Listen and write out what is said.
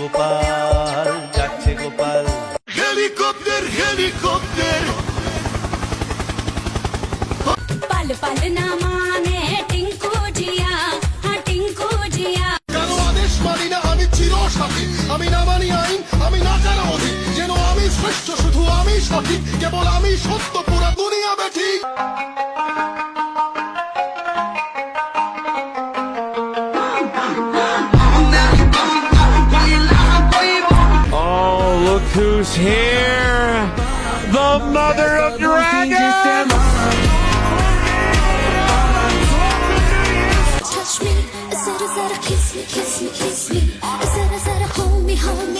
গোপাল, যাচ্ছে Gopal. Helicopter helicopter पल पल न माने टिंकू जिया, हाँ टिंकू जिया। কেন আদেশ মানি না আমি চিরসাথী, আমি না মানি আইন, আমি না জানা অধিক, যেন আমি শ্রেষ্ঠ, শুধু আমি সঠিক, কেবল আমি সত্য, পুরা দুনিয়া বেঠিক। Oh, look who's here! The mother of dragons! Touch me, zara kiss me, kiss me, kiss me. Zara hold me, hold me.